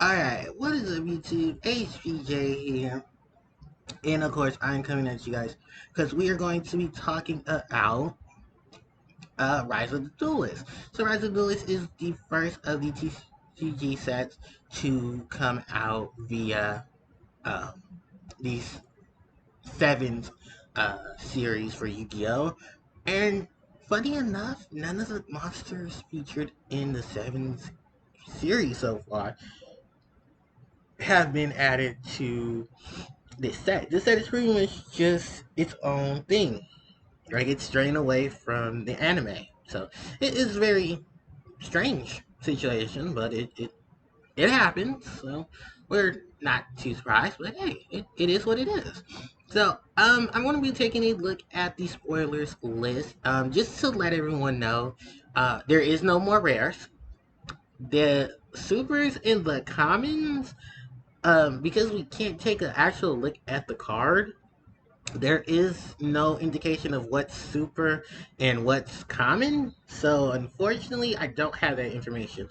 Alright, what is up YouTube? HPJ here. And of course, I'm coming at you guys because we are going to be talking about Rise of the Duelist. So Rise of the Duelist is the first of the TCG sets to come out via um, these seventh series for Yu-Gi-Oh! And funny enough, none of the monsters featured in the seventh series so far have been added to this set. This set is pretty much just its own thing. Like it's straying away from the anime. So it is very strange situation, but it happens. So we're not too surprised, but hey, it is what it is. So I'm gonna be taking a look at the spoilers list. Just to let everyone know, there is no more rares. The supers and the commons, because we can't take an actual look at the card, there is no indication of what's super and what's common. So unfortunately, I don't have that information.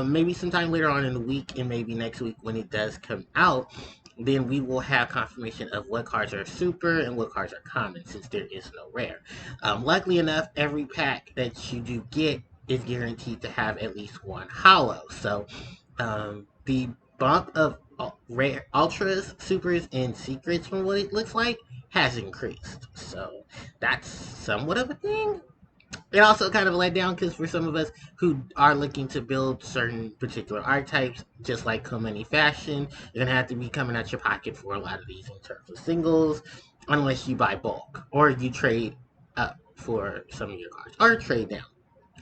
Maybe sometime later on in the week and maybe next week when it does come out, then we will have confirmation of what cards are super and what cards are common since there is no rare. Luckily enough, every pack that you do get is guaranteed to have at least one hollow. So the bump of rare ultras, supers, and secrets from what it looks like has increased. So that's somewhat of a thing. It also kind of let down because for some of us who are looking to build certain particular archetypes, just like Komani Fashion, you're gonna have to be coming out your pocket for a lot of these in terms of singles, unless you buy bulk or you trade up for some of your cards or trade down.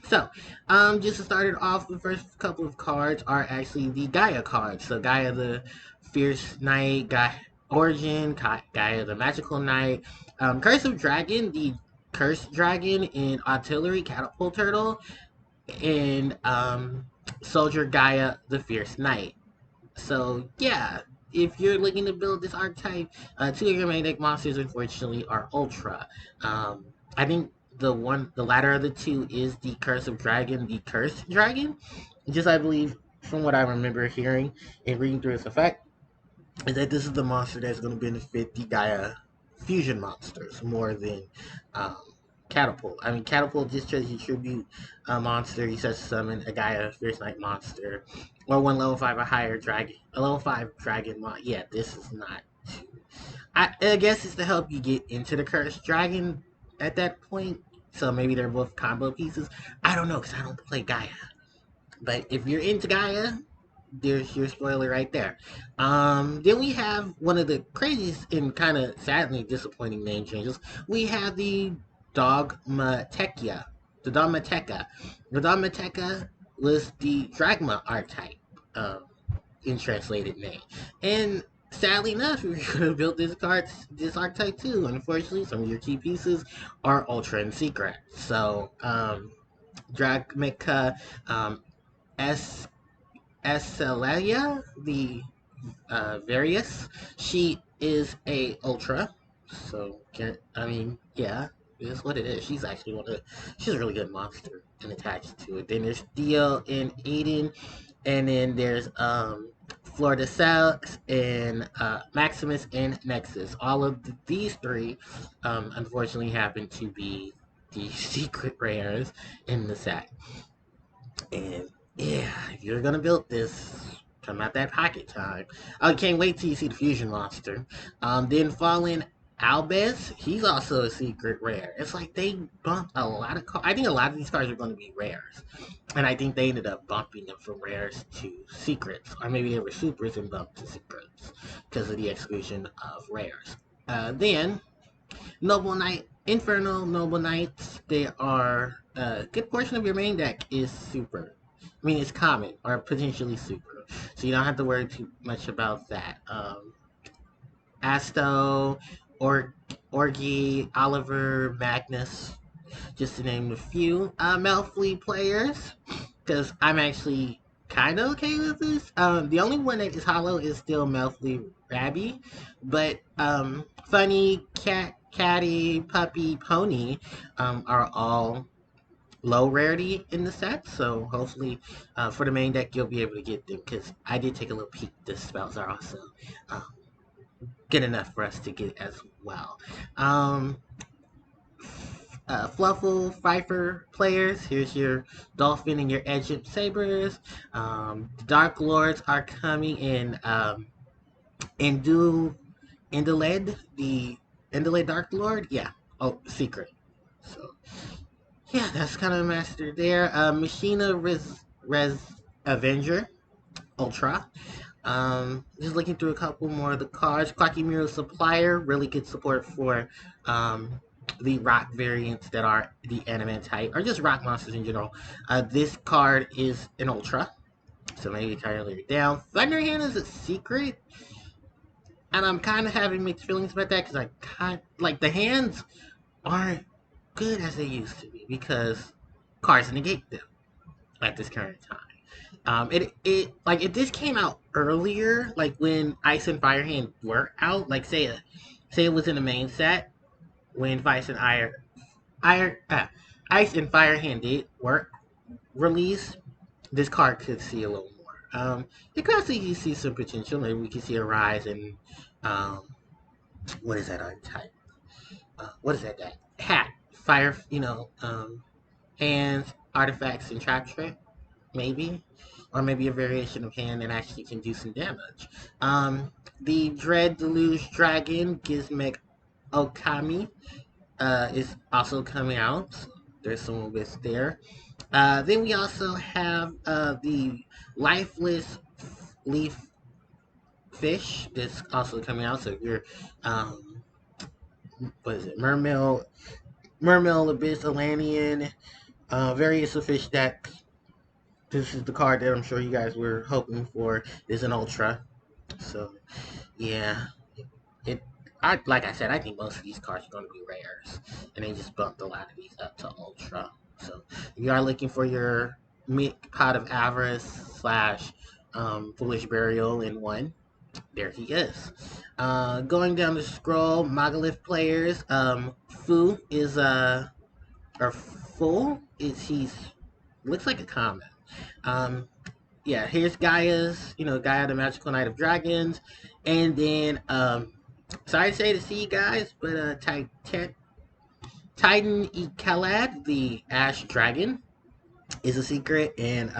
So, just to start it off, the first couple of cards are actually the Gaia cards. So, Gaia the Fierce Knight, Gaia Origin, Gaia the Magical Knight, Curse of Dragon, the Cursed Dragon, and Artillery Catapult Turtle, and Soldier Gaia the Fierce Knight. So, yeah, if you're looking to build this archetype, two of your main deck monsters, unfortunately, are Ultra. I think the latter of the two is the Curse of Dragon, the Cursed Dragon. Just, I believe, from what I remember hearing and reading through its effect, is that this is the monster that's going to benefit the Gaia fusion monsters more than um, Catapult. I mean, Catapult just tries to tribute a monster. You set summon a Gaia Fierce Knight monster, or one level 5 or higher dragon, a level 5 dragon mon. Yeah, this is not too. I guess it's to help you get into the Cursed Dragon at that point. So maybe they're both combo pieces. I don't know because I don't play Gaia. But if you're into Gaia, there's your spoiler right there. Then we have one of the craziest and kind of sadly disappointing name changes. We have the Dogmateca. The Dogmateca. The Dogmateca was the Dragma archetype in translated name. And sadly enough, we could have built this archetype too. Unfortunately, some of your key pieces are Ultra and Secret. So, Dragmica, S. Celia, the Various. She is a Ultra, so I mean, yeah, it is what it is. She's actually she's a really good monster and attached to it. Then there's Theo and Aiden, and then there's Florida Cells and Maximus and Nexus. All of these three, unfortunately, happen to be the secret rares in the set. And yeah, if you're gonna build this, come out that pocket time. I can't wait till you see the fusion monster. Then Fallen Albez, he's also a secret rare. It's like they bumped a lot of cards. I think a lot of these cards are going to be rares, and I think they ended up bumping them from rares to secrets, or maybe they were supers and bumped to secrets because of the exclusion of rares. Then Noble Knight, Infernal Noble Knights, they are a good portion of your main deck is super. I mean, it's common or potentially super, so you don't have to worry too much about that. Asto, or Orgy, Oliver, Magnus, just to name a few. Malfleet players, because I'm actually kind of okay with this. The only one that is hollow is still Malfleet Rabby, but Funny, Cat, Catty, Puppy, Pony are all low rarity in the set, so hopefully for the main deck you'll be able to get them, because I did take a little peek. The spells are also uh, good enough for us to get as well. Fluffle Pfeiffer players, here's your Dolphin and your Egypt Sabers. The Dark Lords are coming in Indoled, the Indoled Dark Lord. Yeah. Oh, secret. So yeah, that's kind of master there. Machina Res Avenger Ultra. Just looking through a couple more of the cards. Clocky Mirror Supplier, really good support for the rock variants that are the anime type, or just rock monsters in general. This card is an ultra, so maybe kind of later down. Thunderhand is a secret, and I'm kind of having mixed feelings about that because I kind like the hands aren't good as they used to be because cards negate them at this current time. It like if this came out earlier, like when Ice and Fire Hand were out, like say it was in the main set when Ice and Fire Hand did work release, this card could see a little more. It could also you see some potential. Maybe we could see a rise in um, what is that archetype? What is that? Hat, fire, hands, artifacts, and trap trick, maybe, or maybe a variation of hand that actually can do some damage. The Dread Deluge Dragon Gizmek Okami is also coming out. So there's some bits there. Then we also have the Lifeless Leaf Fish that's also coming out. So if you're, what is it, Mermail Abyss Atlantean, various of fish decks. This is the card that I'm sure you guys were hoping for. Is an ultra. So yeah, it. I like I said, I think most of these cards are going to be rares, and they just bumped a lot of these up to ultra. So if you are looking for your Pot of Avarice slash Foolish Burial in one, there he is. Going down the scroll, Megalith players. Fu is or Full is he's looks like a common. Um, yeah, here's Gaia the Magical Knight of Dragons, and then sorry to say to see you guys, but Titan Ikalad, the Ash Dragon, is a secret, and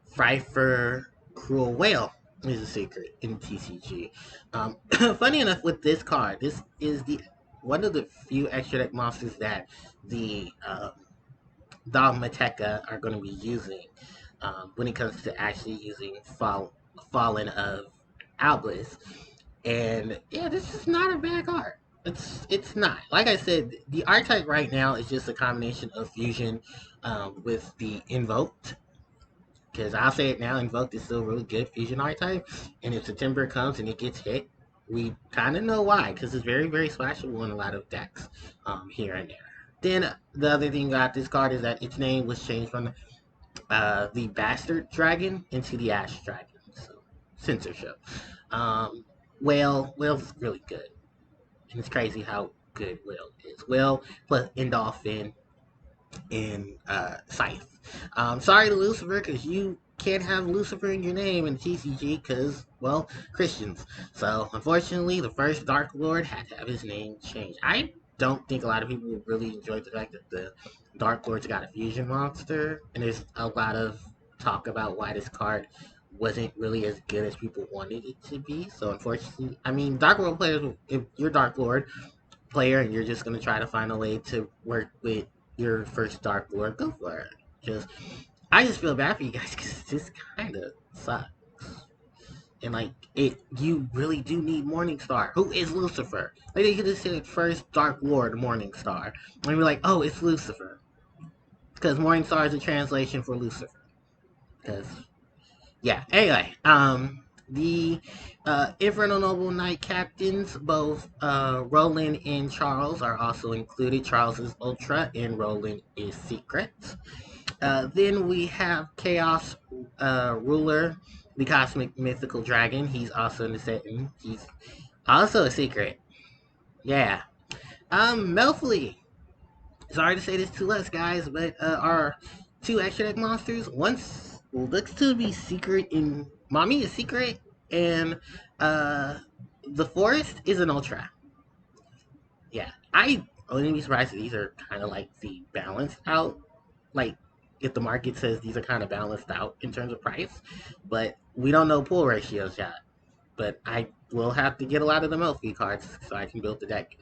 Pfeiffer Cruel Whale is a secret in TCG. Funny enough, with this card, this is the one of the few extra deck monsters that the Dogmateka are going to be using when it comes to actually using Fallen of Albus. And yeah, this is not a bad card. It's not. Like I said, the archetype right now is just a combination of fusion with the invoked. Because I'll say it now, invoked is still really good fusion archetype. And if September comes and it gets hit, we kind of know why. Because it's very, very splashable in a lot of decks here and there. Then the other thing about this card is that its name was changed from the Bastard Dragon into the Ash Dragon. So censorship. Whale's really good. And it's crazy how good Whale is. Whale plus Endolphin and Scythe. Sorry to Lucifer, because you can't have Lucifer in your name in TCG because, well, Christians. So, unfortunately, the first Dark Lord had to have his name changed. I don't think a lot of people would really enjoy the fact that the Dark Lord's got a fusion monster, and there's a lot of talk about why this card wasn't really as good as people wanted it to be. So, unfortunately, I mean, Dark Lord players, if you're Dark Lord player and you're just going to try to find a way to work with your first Dark Lord, go for it. I just feel bad for you guys because it just kind of sucks. And like you really do need Morningstar. Who is Lucifer? Like they could have said first Dark Lord Morningstar, and we're like, oh, it's Lucifer, because Morningstar is a translation for Lucifer. Because yeah. Anyway, the Infernal Noble Knight captains, both Roland and Charles, are also included. Charles is Ultra, and Roland is Secret. Then we have Chaos Ruler, the Cosmic Mythical Dragon. He's also in the setting. He's also a secret. Yeah. Melfly. Sorry to say this to us, guys, but our two extra deck monsters, once looks to be secret in Mommy is secret, and uh, the forest is an ultra. Yeah, I wouldn't be surprised if these are kind of like the balanced out. Like, if the market says these are kind of balanced out in terms of price, but we don't know pool ratios yet. But I will have to get a lot of the Melfi cards so I can build the deck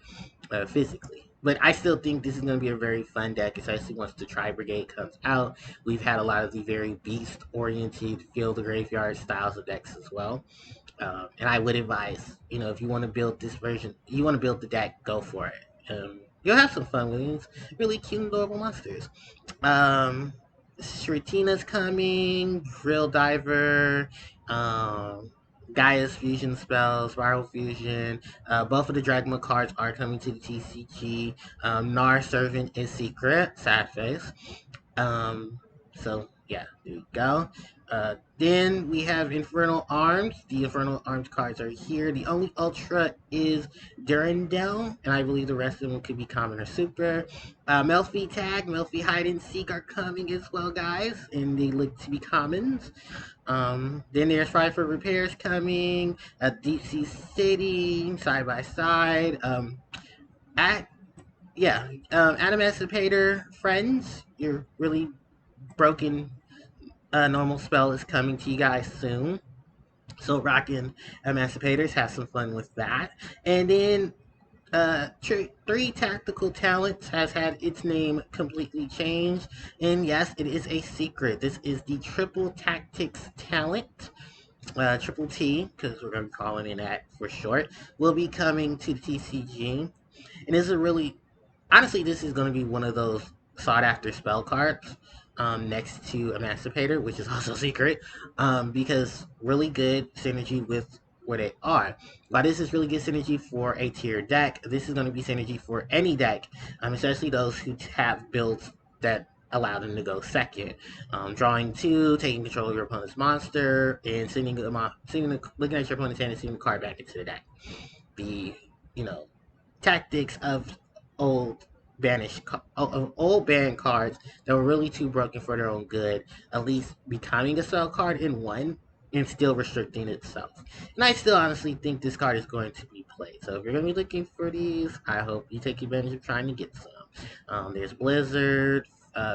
physically. But I still think this is going to be a very fun deck, especially once the Tri Brigade comes out. We've had a lot of the very beast-oriented, field the graveyard styles of decks as well. And I would advise, if you want to build this version, you want to build the deck, go for it. You'll have some fun with these really cute and adorable monsters. Um, Shretina's coming, Drill Diver, um, Gaia's Fusion Spell, Spiral Fusion. Both of the Dragma cards are coming to the TCG. Nar Servant is secret, sad face. So there you go. Then we have Infernal Arms. The Infernal Arms cards are here. The only Ultra is Durandal, and I believe the rest of them could be common or super. Melfi Tag, Melfi Hide and Seek are coming as well, guys, and they look to be commons. Then there's Five for Repairs coming, Deep Sea City, Side by Side. At Emancipator Friends, your really broken normal spell is coming to you guys soon. So rockin' Emancipators, have some fun with that. And then Three Tactical Talents has had its name completely changed. And yes, it is a secret. This is the Triple Tactics Talent. Triple T, because we're going to be calling it that for short, will be coming to the TCG. And this is really, honestly, this is going to be one of those sought after spell cards next to Emancipator, which is also secret, because really good synergy with where they are. While this is really good synergy for a tier deck, this is going to be synergy for any deck, especially those who have builds that allow them to go second. Drawing two, taking control of your opponent's monster, and looking at your opponent's hand and sending the card back into the deck. The, you know, tactics of old old banned cards that were really too broken for their own good, at least becoming a spell card in one and still restricting itself. And I still honestly think this card is going to be played. So if you're going to be looking for these, I hope you take advantage of trying to get some. There's Blizzard,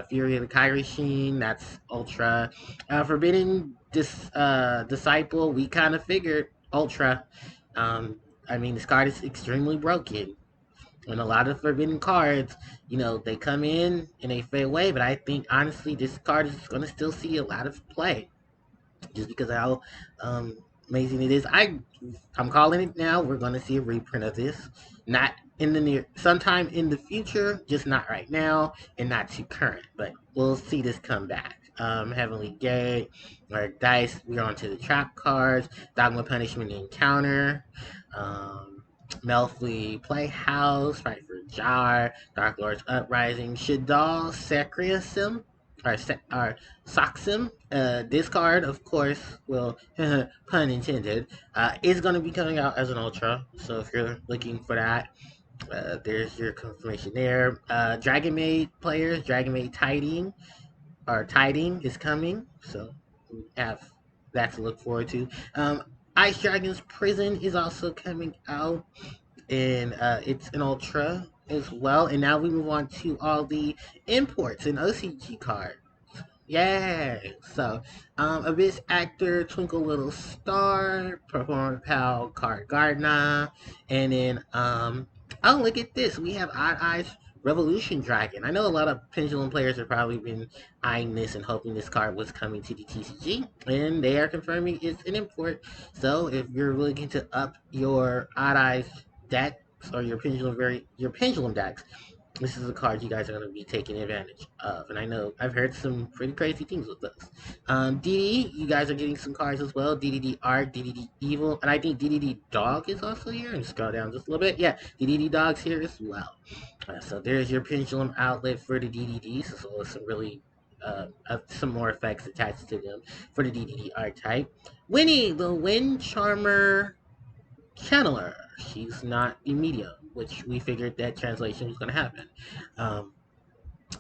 Fury of the Kyrishine, that's Ultra. Forbidden Disciple, we kind of figured Ultra. I mean, this card is extremely broken. And a lot of forbidden cards, they come in and they fade away. But I think, honestly, this card is going to still see a lot of play. Just because of how amazing it is. I'm calling it now. We're going to see a reprint of this. Not in the sometime in the future, just not right now, and not too current. But we'll see this come back. Heavenly Gate, or Dice, we're on to the trap cards. Dogma Punishment Encounter. Melfi Playhouse, Fight for Jar, Dark Lord's Uprising, Shadal Sacrisim, or Soxim. This card, of course, will, pun intended, is going to be coming out as an Ultra. So if you're looking for that, there's your confirmation there. Dragon Maid players, Dragon Maid Tiding is coming. So we have that to look forward to. Ice Dragon's Prison is also coming out, and it's an Ultra as well. And now we move on to all the imports and OCG cards. Yay! So, Abyss Actor, Twinkle Little Star, Performer Pal, Card Gardener, and then, oh, look at this. We have Odd Eyes Revolution Dragon. I know a lot of Pendulum players have probably been eyeing this and hoping this card was coming to the TCG, and they are confirming it's an import. So, if you're looking to up your Odd Eyes decks or your Pendulum decks, this is a card you guys are going to be taking advantage of. And I know I've heard some pretty crazy things with this. DDD, you guys are getting some cards as well. DDD Art, DDD Evil, and I think DDD Dog is also here. And scroll down just a little bit. Yeah, DDD Dog's here as well. So there's your Pendulum outlet for the DDDs, as well as some really some more effects attached to them for the DDD Art type. Winnie, the Wind Charmer Channeler. She's not a medium, which we figured that translation was going to happen.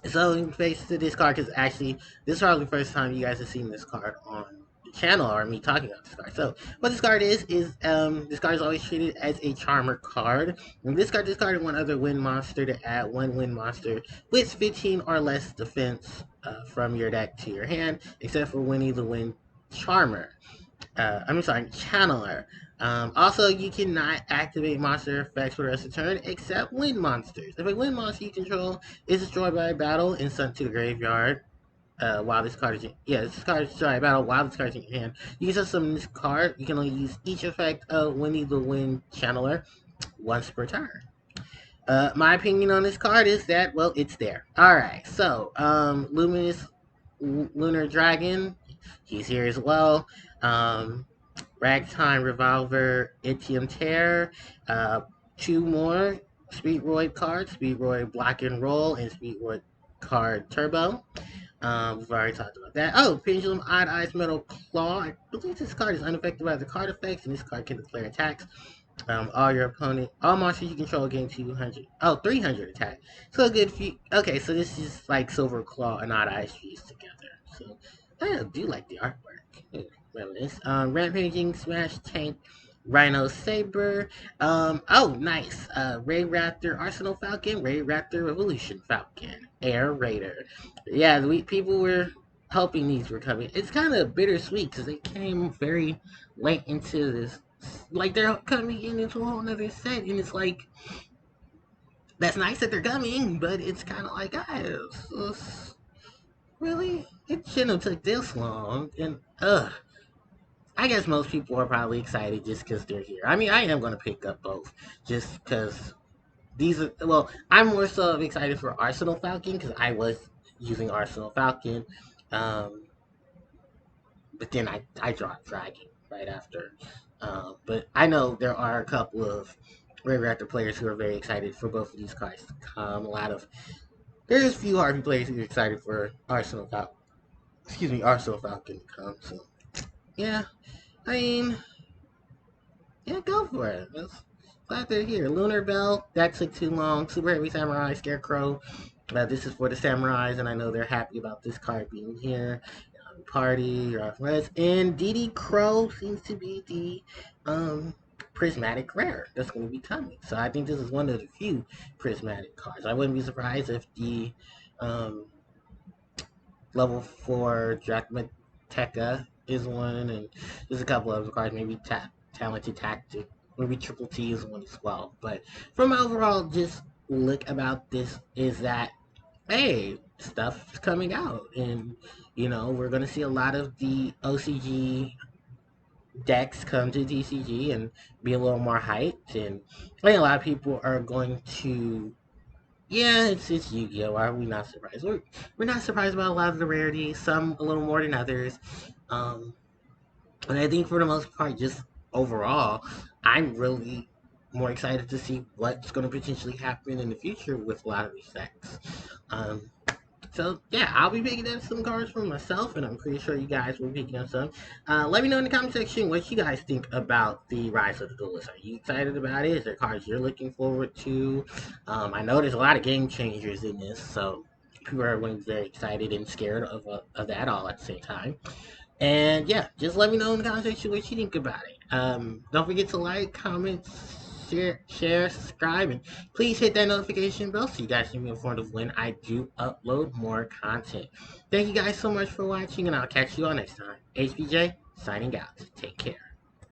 So in face to this card, because actually this is probably the first time you guys have seen this card on the channel or me talking about this card. So what this card is this card is always treated as a charmer card. And this card discarded one other wind monster to add one wind monster with 15 or less defense from your deck to your hand, except for Winnie the Wind Charmer. I'm sorry, Channeler. Also, you cannot activate monster effects for the rest of the turn except wind monsters. If a wind monster you control is destroyed by a battle and sent to the graveyard, while this card is this card is destroyed by battle while this card is in your hand, you can just summon this card. You can only use each effect of Winnie the Wind Channeler once per turn. My opinion on this card is that, well, it's there. Alright, so, Luminous Lunar Dragon, he's here as well. Ragtime Revolver, Itium Tear, two more Speedroid cards, Speedroid Block and Roll, and Speedroid card Turbo. We've already talked about that. Oh, Pendulum Odd Eyes Metal Claw. I believe this card is unaffected by the card effects, and this card can declare attacks. All monsters you control gain 300 attack. So good if you, okay, so this is like Silver Claw and Odd Eyes fused together. So, I do like the artwork. Rampaging Smash Tank, Rhino Saber. Oh, nice. Ray Raptor Arsenal Falcon, Ray Raptor Revolution Falcon, Air Raider. Yeah, people were hoping these were coming. It's kind of bittersweet because they came very late into this. Like, they're coming into a whole nother set, and it's like, that's nice that they're coming, but it's kind of like, guys, really? It shouldn't have took this long, and, I guess most people are probably excited just because they're here. I mean, I am going to pick up both just because these are, well, I'm more so excited for Arsenal Falcon because I was using Arsenal Falcon, um, but then I dropped Dragon right after. But I know there are a couple of Red Raptor players who are very excited for both of these cards to come. There's a few Harpie players who are excited for Arsenal Falcon to come. So yeah, I mean, yeah, go for it. Glad they're here. Lunar Bell, that took too long. Super Heavy Samurai, Scarecrow. This is for the Samurais, and I know they're happy about this card being here. Party, and DD Crow seems to be the prismatic rare that's going to be coming. So I think this is one of the few prismatic cards. I wouldn't be surprised if the level 4 Drachmateca is one, and there's a couple other cards, maybe Talented Tactic, maybe Triple T is one as well. But from overall just look about this is that, hey, stuff's coming out, and we're going to see a lot of the OCG decks come to TCG and be a little more hyped, and I think a lot of people are going to, yeah, it's Yu-Gi-Oh! Why are we not surprised? We're not surprised about a lot of the rarities, some a little more than others, and I think for the most part, just overall, I'm really more excited to see what's going to potentially happen in the future with a lot of these decks. So yeah, I'll be picking up some cards for myself, and I'm pretty sure you guys will be picking up some. Let me know in the comment section what you guys think about the Rise of the Duelist. Are you excited about it? Is there cards you're looking forward to? I know there's a lot of game changers in this, so people are going to be very excited and scared of that all at the same time. And yeah, just let me know in the comment section what you think about it. Don't forget to like, comment, share, subscribe, and please hit that notification bell so you guys can be informed of when I do upload more content. Thank you guys so much for watching, and I'll catch you all next time. HBJ, signing out. Take care.